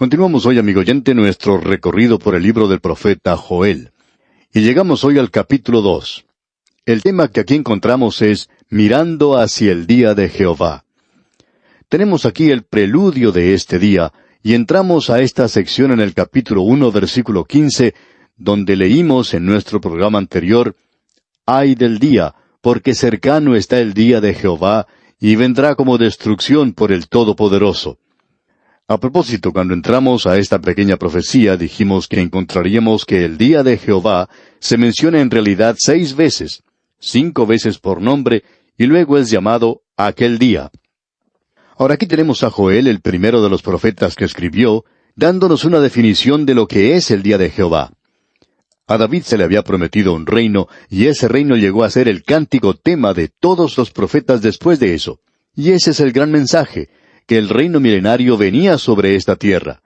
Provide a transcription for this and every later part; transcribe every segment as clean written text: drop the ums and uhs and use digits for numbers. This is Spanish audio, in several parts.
Continuamos hoy, amigo oyente, nuestro recorrido por el libro del profeta Joel. Y llegamos hoy al capítulo 2. El tema que aquí encontramos es Mirando hacia el día de Jehová. Tenemos aquí el preludio de este día, y entramos a esta sección en el capítulo 1, versículo 15, donde leímos en nuestro programa anterior, «Ay del día, porque cercano está el día de Jehová, y vendrá como destrucción por el Todopoderoso». A propósito, cuando entramos a esta pequeña profecía, dijimos que encontraríamos que el día de Jehová se menciona en realidad 6 veces, 5 veces por nombre, y luego es llamado aquel día. Ahora aquí tenemos a Joel, el primero de los profetas que escribió, dándonos una definición de lo que es el día de Jehová. A David se le había prometido un reino, y ese reino llegó a ser el cántico tema de todos los profetas después de eso. Y ese es el gran mensaje, que el reino milenario venía sobre esta tierra.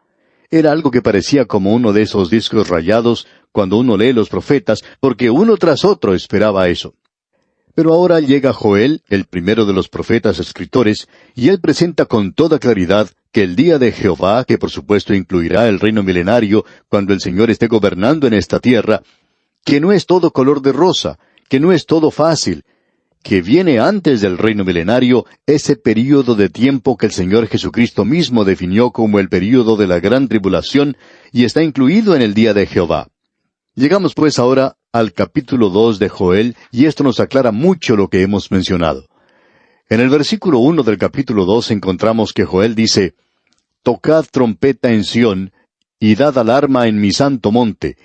Era algo que parecía como uno de esos discos rayados cuando uno lee los profetas, porque uno tras otro esperaba eso. Pero ahora llega Joel, el primero de los profetas escritores, y él presenta con toda claridad que el día de Jehová, que por supuesto incluirá el reino milenario cuando el Señor esté gobernando en esta tierra, que no es todo color de rosa, que no es todo fácil, que viene antes del reino milenario ese período de tiempo que el Señor Jesucristo mismo definió como el período de la gran tribulación y está incluido en el día de Jehová. Llegamos pues ahora al capítulo 2 de Joel, y esto nos aclara mucho lo que hemos mencionado. En el versículo 1 del capítulo 2 encontramos que Joel dice, «Tocad trompeta en Sión, y dad alarma en mi santo monte.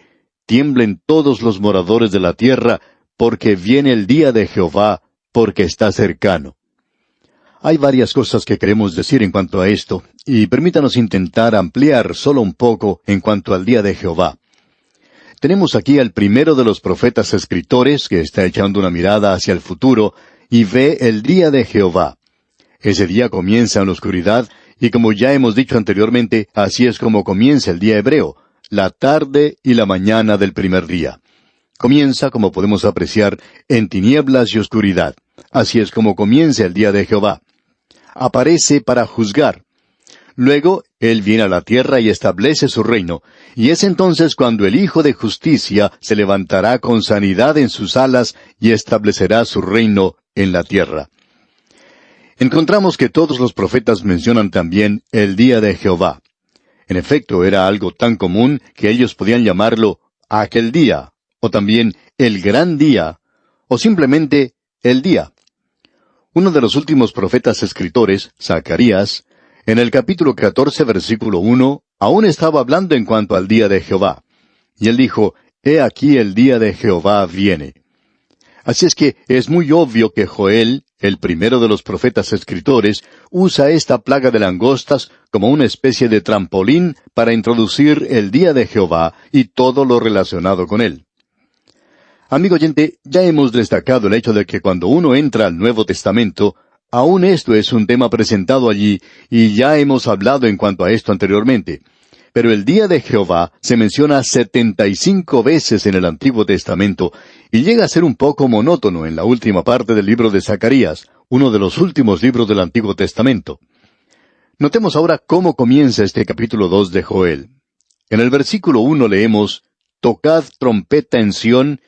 Tiemblen todos los moradores de la tierra, porque viene el día de Jehová, porque está cercano». Hay varias cosas que queremos decir en cuanto a esto, y permítanos intentar ampliar solo un poco en cuanto al día de Jehová. Tenemos aquí al primero de los profetas escritores que está echando una mirada hacia el futuro y ve el día de Jehová. Ese día comienza en la oscuridad, y como ya hemos dicho anteriormente, así es como comienza el día hebreo, la tarde y la mañana del primer día. Comienza, como podemos apreciar, en tinieblas y oscuridad. Así es como comienza el día de Jehová. Aparece para juzgar. Luego, Él viene a la tierra y establece su reino, y es entonces cuando el Hijo de Justicia se levantará con sanidad en sus alas y establecerá su reino en la tierra. Encontramos que todos los profetas mencionan también el día de Jehová. En efecto, era algo tan común que ellos podían llamarlo aquel día, o también el gran día, o simplemente el día. Uno de los últimos profetas escritores, Zacarías, en el capítulo 14, versículo 1, aún estaba hablando en cuanto al día de Jehová. Y él dijo, «He aquí el día de Jehová viene». Así es que es muy obvio que Joel, el primero de los profetas escritores, usa esta plaga de langostas como una especie de trampolín para introducir el día de Jehová y todo lo relacionado con él. Amigo oyente, ya hemos destacado el hecho de que cuando uno entra al Nuevo Testamento, aún esto es un tema presentado allí, y ya hemos hablado en cuanto a esto anteriormente. Pero el día de Jehová se menciona 75 veces en el Antiguo Testamento, y llega a ser un poco monótono en la última parte del libro de Zacarías, uno de los últimos libros del Antiguo Testamento. Notemos ahora cómo comienza este capítulo 2 de Joel. En el versículo 1 leemos, «Tocad trompeta en Sión,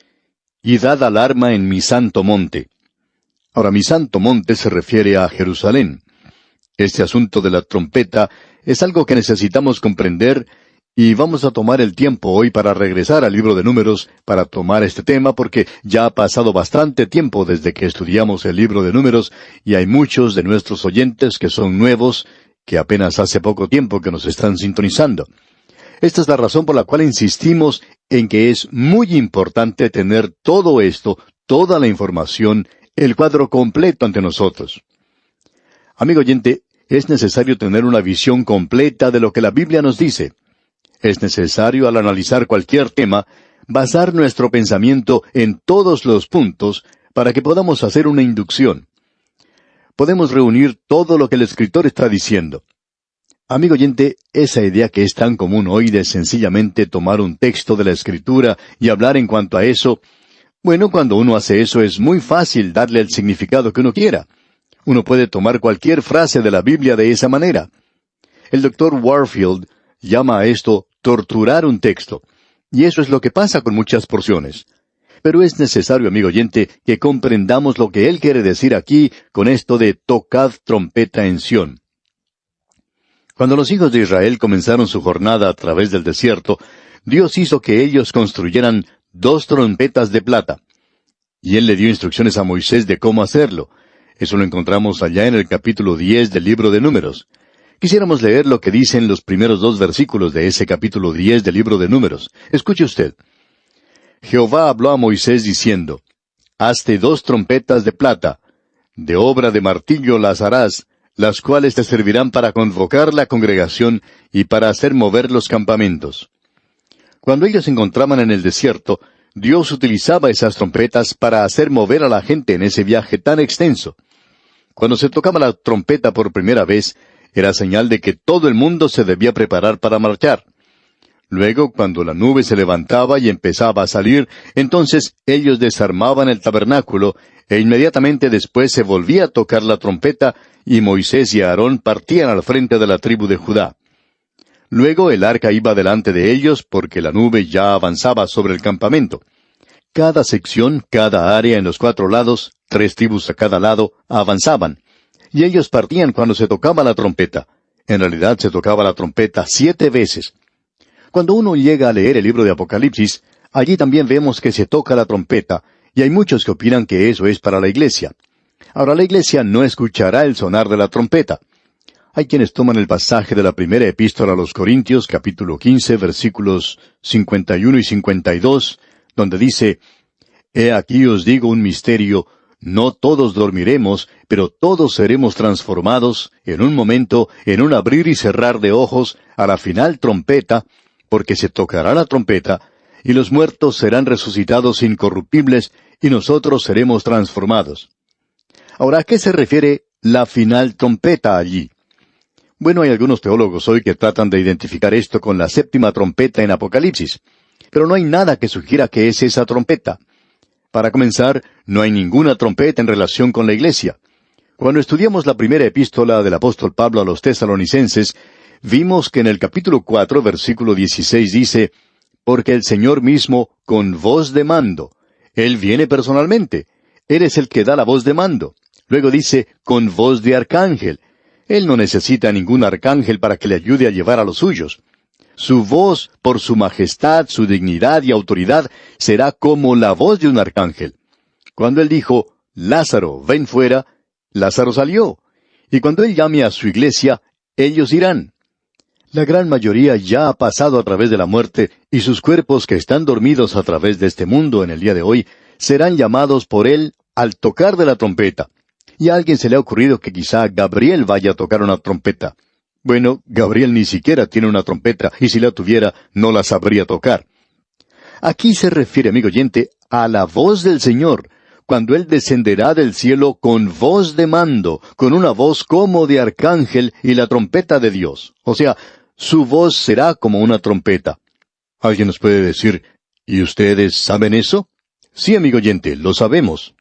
y dad alarma en mi santo monte». Ahora, mi santo monte se refiere a Jerusalén. Este asunto de la trompeta es algo que necesitamos comprender, y vamos a tomar el tiempo hoy para regresar al libro de Números para tomar este tema, porque ya ha pasado bastante tiempo desde que estudiamos el libro de Números, y hay muchos de nuestros oyentes que son nuevos, que apenas hace poco tiempo que nos están sintonizando. Esta es la razón por la cual insistimos en que es muy importante tener todo esto, toda la información, el cuadro completo ante nosotros. Amigo oyente, es necesario tener una visión completa de lo que la Biblia nos dice. Es necesario, al analizar cualquier tema, basar nuestro pensamiento en todos los puntos para que podamos hacer una inducción. Podemos reunir todo lo que el escritor está diciendo. Amigo oyente, esa idea que es tan común hoy de sencillamente tomar un texto de la Escritura y hablar en cuanto a eso, bueno, cuando uno hace eso es muy fácil darle el significado que uno quiera. Uno puede tomar cualquier frase de la Biblia de esa manera. El Dr. Warfield llama a esto torturar un texto. Y eso es lo que pasa con muchas porciones. Pero es necesario, amigo oyente, que comprendamos lo que él quiere decir aquí con esto de tocad trompeta en Sión. Cuando los hijos de Israel comenzaron su jornada a través del desierto, Dios hizo que ellos construyeran 2 trompetas de plata. Y él le dio instrucciones a Moisés de cómo hacerlo. Eso lo encontramos allá en el capítulo 10 del libro de Números. Quisiéramos leer lo que dicen los primeros 2 versículos de ese capítulo 10 del libro de Números. Escuche usted. Jehová habló a Moisés diciendo, Hazte 2 trompetas de plata, de obra de martillo las harás, las cuales te servirán para convocar la congregación y para hacer mover los campamentos. Cuando ellos se encontraban en el desierto, Dios utilizaba esas trompetas para hacer mover a la gente en ese viaje tan extenso. Cuando se tocaba la trompeta por primera vez, era señal de que todo el mundo se debía preparar para marchar. Luego, cuando la nube se levantaba y empezaba a salir, entonces ellos desarmaban el tabernáculo, e inmediatamente después se volvía a tocar la trompeta, y Moisés y Aarón partían al frente de la tribu de Judá. Luego el arca iba delante de ellos, porque la nube ya avanzaba sobre el campamento. Cada sección, cada área en los 4 lados, 3 tribus a cada lado, avanzaban. Y ellos partían cuando se tocaba la trompeta. En realidad se tocaba la trompeta 7 veces. Cuando uno llega a leer el libro de Apocalipsis, allí también vemos que se toca la trompeta, y hay muchos que opinan que eso es para la iglesia. Ahora, la iglesia no escuchará el sonar de la trompeta. Hay quienes toman el pasaje de la primera epístola a los Corintios, capítulo 15, versículos 51 y 52, donde dice, He aquí os digo un misterio, no todos dormiremos, pero todos seremos transformados, en un momento, en un abrir y cerrar de ojos, a la final trompeta, porque se tocará la trompeta, y los muertos serán resucitados incorruptibles, y nosotros seremos transformados. Ahora, ¿a qué se refiere la final trompeta allí? Bueno, hay algunos teólogos hoy que tratan de identificar esto con la 7ª trompeta en Apocalipsis, pero no hay nada que sugiera que es esa trompeta. Para comenzar, no hay ninguna trompeta en relación con la iglesia. Cuando estudiamos la primera epístola del apóstol Pablo a los tesalonicenses, vimos que en el capítulo 4, versículo 16 dice, Porque el Señor mismo, con voz de mando, Él viene personalmente, Él es el que da la voz de mando. Luego dice, con voz de arcángel. Él no necesita ningún arcángel para que le ayude a llevar a los suyos. Su voz, por su majestad, su dignidad y autoridad, será como la voz de un arcángel. Cuando Él dijo, Lázaro, ven fuera, Lázaro salió. Y cuando Él llame a su iglesia, ellos irán. La gran mayoría ya ha pasado a través de la muerte, y sus cuerpos que están dormidos a través de este mundo en el día de hoy, serán llamados por Él al tocar de la trompeta. Y a alguien se le ha ocurrido que quizá Gabriel vaya a tocar una trompeta. Bueno, Gabriel ni siquiera tiene una trompeta, y si la tuviera, no la sabría tocar. Aquí se refiere, amigo oyente, a la voz del Señor, cuando Él descenderá del cielo con voz de mando, con una voz como de arcángel y la trompeta de Dios. O sea, su voz será como una trompeta. Alguien nos puede decir, ¿y ustedes saben eso? Sí, amigo oyente, lo sabemos.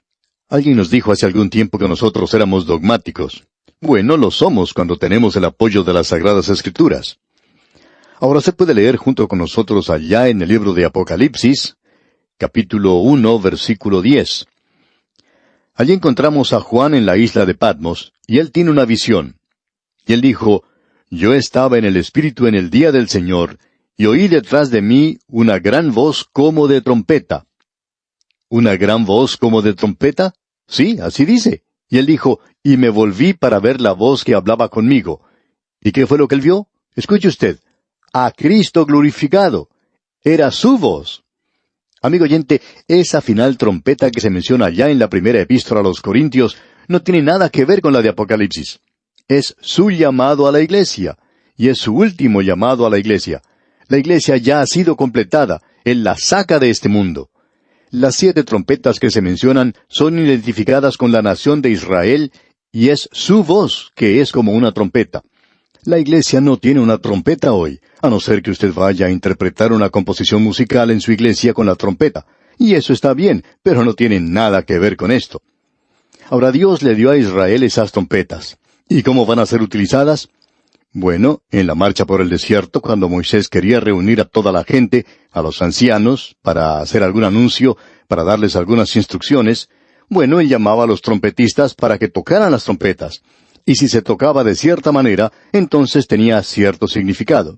Alguien nos dijo hace algún tiempo que nosotros éramos dogmáticos. Bueno, lo somos cuando tenemos el apoyo de las Sagradas Escrituras. Ahora se puede leer junto con nosotros allá en el libro de Apocalipsis, capítulo 1, versículo 10. Allí encontramos a Juan en la isla de Patmos, y él tiene una visión. Y él dijo, Yo estaba en el Espíritu en el día del Señor, y oí detrás de mí una gran voz como de trompeta. ¿Una gran voz como de trompeta? Sí, así dice. Y él dijo, y me volví para ver la voz que hablaba conmigo. ¿Y qué fue lo que él vio? Escuche usted. A Cristo glorificado. Era su voz. Amigo oyente, esa final trompeta que se menciona allá en la primera epístola a los Corintios no tiene nada que ver con la de Apocalipsis. Es su llamado a la iglesia, y es su último llamado a la iglesia. La iglesia ya ha sido completada. Él la saca de este mundo. Las 7 trompetas que se mencionan son identificadas con la nación de Israel, y es su voz que es como una trompeta. La iglesia no tiene una trompeta hoy, a no ser que usted vaya a interpretar una composición musical en su iglesia con la trompeta. Y eso está bien, pero no tiene nada que ver con esto. Ahora Dios le dio a Israel esas trompetas. ¿Y cómo van a ser utilizadas? Bueno, en la marcha por el desierto, cuando Moisés quería reunir a toda la gente, a los ancianos, para hacer algún anuncio, para darles algunas instrucciones, bueno, él llamaba a los trompetistas para que tocaran las trompetas. Y si se tocaba de cierta manera, entonces tenía cierto significado.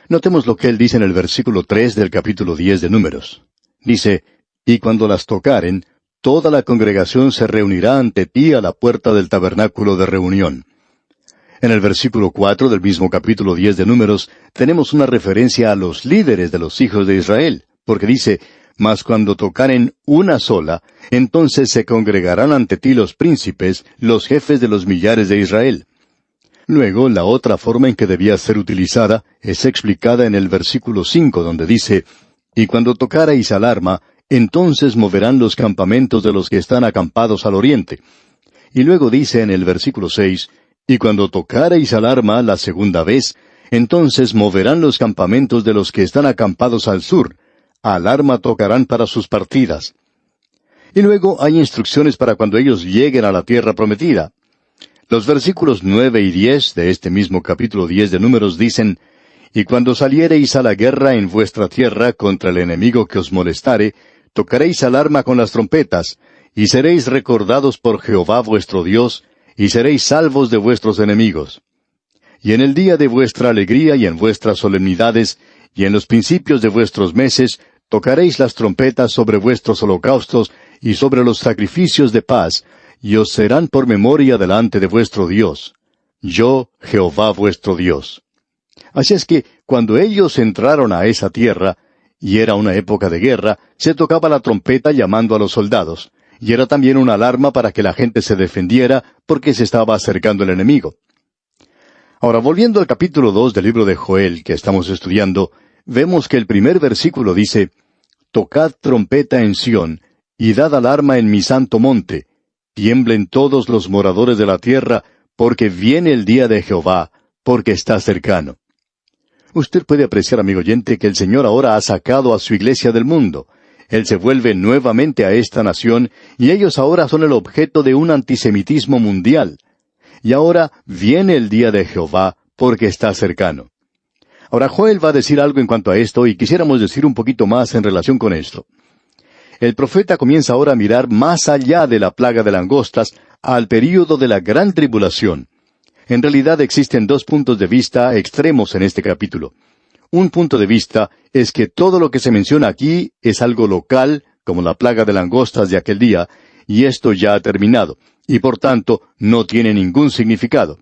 Notemos lo que él dice en el versículo 3 del capítulo 10 de Números. Dice, «Y cuando las tocaren, toda la congregación se reunirá ante ti a la puerta del tabernáculo de reunión». En el versículo 4 del mismo capítulo 10 de Números, tenemos una referencia a los líderes de los hijos de Israel, porque dice, «Mas cuando tocaren una sola, entonces se congregarán ante ti los príncipes, los jefes de los millares de Israel». Luego, la otra forma en que debía ser utilizada es explicada en el versículo 5, donde dice, «Y cuando tocareis alarma, entonces moverán los campamentos de los que están acampados al oriente». Y luego dice en el versículo 6, «Y cuando tocareis alarma la segunda vez, entonces moverán los campamentos de los que están acampados al sur. Alarma tocarán para sus partidas». Y luego hay instrucciones para cuando ellos lleguen a la tierra prometida. Los versículos 9 y 10 de este mismo capítulo 10 de Números dicen, «Y cuando saliereis a la guerra en vuestra tierra contra el enemigo que os molestare, tocaréis alarma con las trompetas, y seréis recordados por Jehová vuestro Dios, y seréis salvos de vuestros enemigos. Y en el día de vuestra alegría y en vuestras solemnidades, y en los principios de vuestros meses, tocaréis las trompetas sobre vuestros holocaustos y sobre los sacrificios de paz, y os serán por memoria delante de vuestro Dios. Yo, Jehová vuestro Dios». Así es que, cuando ellos entraron a esa tierra, y era una época de guerra, se tocaba la trompeta llamando a los soldados, y era también una alarma para que la gente se defendiera, porque se estaba acercando el enemigo. Ahora, volviendo al capítulo 2 del libro de Joel, que estamos estudiando, vemos que el primer versículo dice, «Tocad trompeta en Sión, y dad alarma en mi santo monte. Tiemblen todos los moradores de la tierra, porque viene el día de Jehová, porque está cercano». Usted puede apreciar, amigo oyente, que el Señor ahora ha sacado a su iglesia del mundo. Él se vuelve nuevamente a esta nación, y ellos ahora son el objeto de un antisemitismo mundial. Y ahora viene el día de Jehová, porque está cercano. Ahora Joel va a decir algo en cuanto a esto, y quisiéramos decir un poquito más en relación con esto. El profeta comienza ahora a mirar más allá de la plaga de langostas, al período de la gran tribulación. En realidad existen dos puntos de vista extremos en este capítulo. Un punto de vista es que todo lo que se menciona aquí es algo local, como la plaga de langostas de aquel día, y esto ya ha terminado, y por tanto no tiene ningún significado.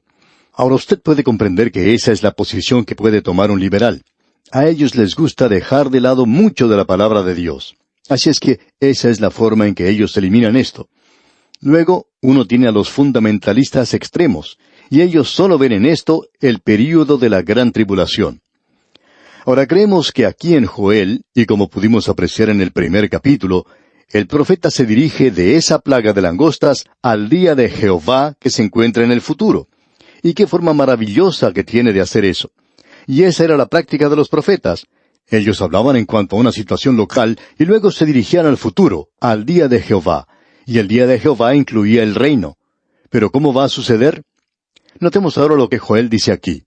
Ahora usted puede comprender que esa es la posición que puede tomar un liberal. A ellos les gusta dejar de lado mucho de la palabra de Dios. Así es que esa es la forma en que ellos eliminan esto. Luego, uno tiene a los fundamentalistas extremos, y ellos solo ven en esto el período de la gran tribulación. Ahora creemos que aquí en Joel, y como pudimos apreciar en el primer capítulo, el profeta se dirige de esa plaga de langostas al día de Jehová que se encuentra en el futuro. Y qué forma maravillosa que tiene de hacer eso. Y esa era la práctica de los profetas. Ellos hablaban en cuanto a una situación local y luego se dirigían al futuro, al día de Jehová. Y el día de Jehová incluía el reino. ¿Pero cómo va a suceder? Notemos ahora lo que Joel dice aquí.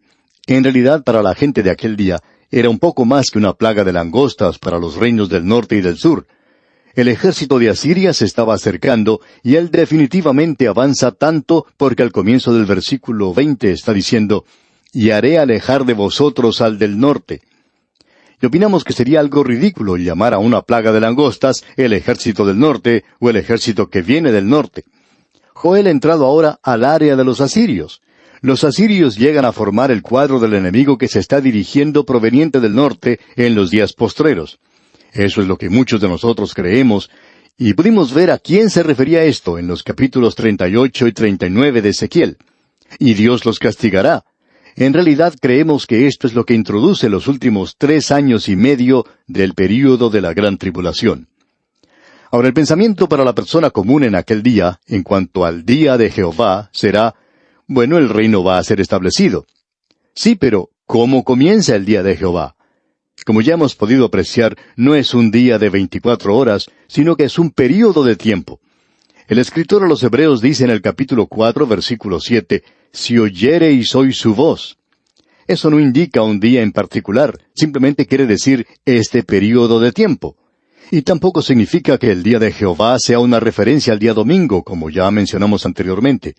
En realidad, para la gente de aquel día, era un poco más que una plaga de langostas para los reinos del norte y del sur. El ejército de Asiria se estaba acercando, y él definitivamente avanza tanto porque al comienzo del versículo 20 está diciendo, «Y haré alejar de vosotros al del norte». Y opinamos que sería algo ridículo llamar a una plaga de langostas el ejército del norte o el ejército que viene del norte. Joel ha entrado ahora al área de los asirios. Los asirios llegan a formar el cuadro del enemigo que se está dirigiendo proveniente del norte en los días postreros. Eso es lo que muchos de nosotros creemos, y pudimos ver a quién se refería esto en los capítulos 38 y 39 de Ezequiel. Y Dios los castigará. En realidad creemos que esto es lo que introduce los últimos 3 años y medio del período de la gran tribulación. Ahora, el pensamiento para la persona común en aquel día, en cuanto al día de Jehová, será, bueno, el reino va a ser establecido. Sí, pero ¿cómo comienza el día de Jehová? Como ya hemos podido apreciar, no es un día de 24 horas, sino que es un período de tiempo. El escritor a los Hebreos dice en el capítulo 4, versículo 7, «Si oyereis hoy su voz». Eso no indica un día en particular, simplemente quiere decir este período de tiempo. Y tampoco significa que el día de Jehová sea una referencia al día domingo, como ya mencionamos anteriormente.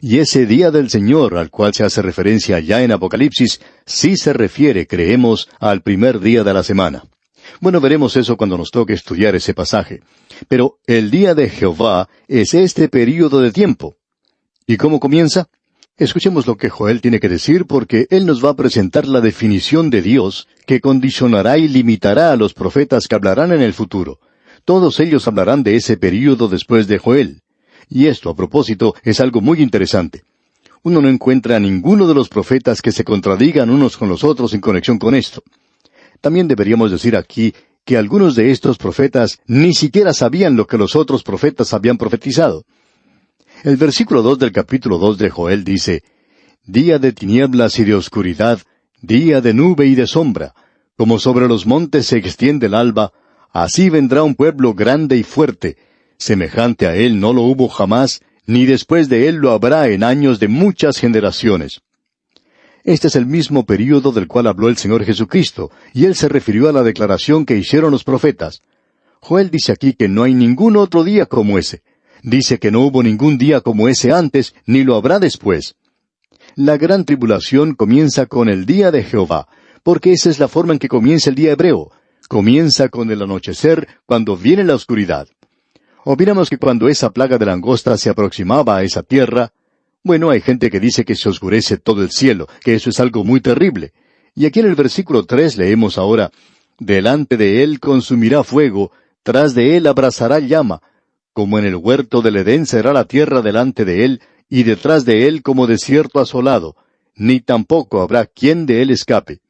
Y ese día del Señor, al cual se hace referencia ya en Apocalipsis, sí se refiere, creemos, al primer día de la semana. Bueno, veremos eso cuando nos toque estudiar ese pasaje. Pero el día de Jehová es este período de tiempo. ¿Y cómo comienza? Escuchemos lo que Joel tiene que decir, porque él nos va a presentar la definición de Dios que condicionará y limitará a los profetas que hablarán en el futuro. Todos ellos hablarán de ese período después de Joel. Y esto, a propósito, es algo muy interesante. Uno no encuentra a ninguno de los profetas que se contradigan unos con los otros en conexión con esto. También deberíamos decir aquí que algunos de estos profetas ni siquiera sabían lo que los otros profetas habían profetizado. El versículo 2 del capítulo 2 de Joel dice, «Día de tinieblas y de oscuridad, día de nube y de sombra, como sobre los montes se extiende el alba, así vendrá un pueblo grande y fuerte. Semejante a él no lo hubo jamás, ni después de él lo habrá en años de muchas generaciones». Este es el mismo período del cual habló el Señor Jesucristo, y él se refirió a la declaración que hicieron los profetas. Joel dice aquí que no hay ningún otro día como ese. Dice que no hubo ningún día como ese antes, ni lo habrá después. La gran tribulación comienza con el día de Jehová, porque esa es la forma en que comienza el día hebreo. Comienza con el anochecer, cuando viene la oscuridad. Opinamos que cuando esa plaga de langosta se aproximaba a esa tierra, bueno, hay gente que dice que se oscurece todo el cielo, que eso es algo muy terrible. Y aquí en el versículo 3 leemos ahora, «Delante de él consumirá fuego, tras de él abrazará llama, como en el huerto del Edén será la tierra delante de él, y detrás de él como desierto asolado, ni tampoco habrá quien de él escape».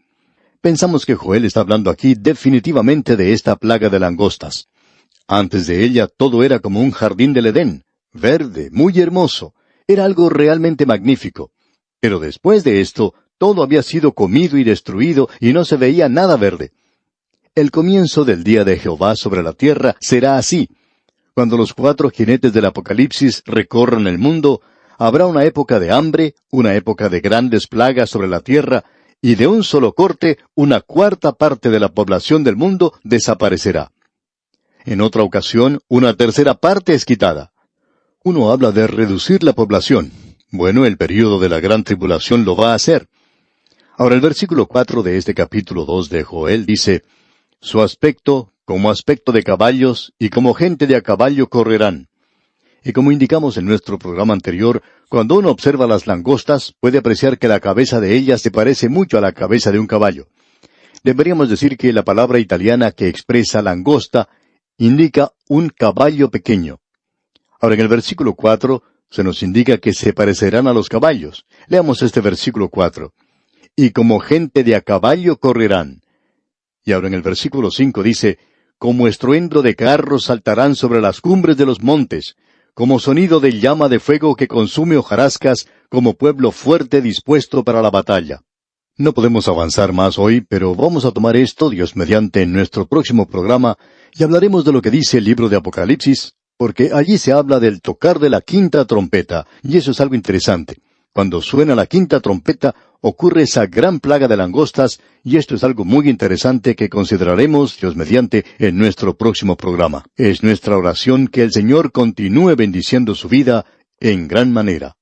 Pensamos que Joel está hablando aquí definitivamente de esta plaga de langostas. Antes de ella todo era como un jardín del Edén, verde, muy hermoso. Era algo realmente magnífico. Pero después de esto, todo había sido comido y destruido y no se veía nada verde. El comienzo del día de Jehová sobre la tierra será así. Cuando los 4 jinetes del Apocalipsis recorran el mundo, habrá una época de hambre, una época de grandes plagas sobre la tierra, y de un solo corte, una 1/4 parte de la población del mundo desaparecerá. En otra ocasión, una 1/3 parte es quitada. Uno habla de reducir la población. Bueno, el período de la gran tribulación lo va a hacer. Ahora el versículo 4 de este capítulo 2 de Joel dice, «Su aspecto, como aspecto de caballos, y como gente de a caballo correrán». Y como indicamos en nuestro programa anterior, cuando uno observa las langostas, puede apreciar que la cabeza de ellas se parece mucho a la cabeza de un caballo. Deberíamos decir que la palabra italiana que expresa langosta indica un caballo pequeño. Ahora en el versículo 4 se nos indica que se parecerán a los caballos. Leamos este versículo 4. «Y como gente de a caballo correrán». Y ahora en el versículo 5 dice, «Como estruendo de carros saltarán sobre las cumbres de los montes, como sonido de llama de fuego que consume hojarascas, como pueblo fuerte dispuesto para la batalla». No podemos avanzar más hoy, pero vamos a tomar esto, Dios mediante, en nuestro próximo programa, y hablaremos de lo que dice el libro de Apocalipsis, porque allí se habla del tocar de la 5ª trompeta, y eso es algo interesante. Cuando suena la 5ª trompeta, ocurre esa gran plaga de langostas, y esto es algo muy interesante que consideraremos, Dios mediante, en nuestro próximo programa. Es nuestra oración que el Señor continúe bendiciendo su vida en gran manera.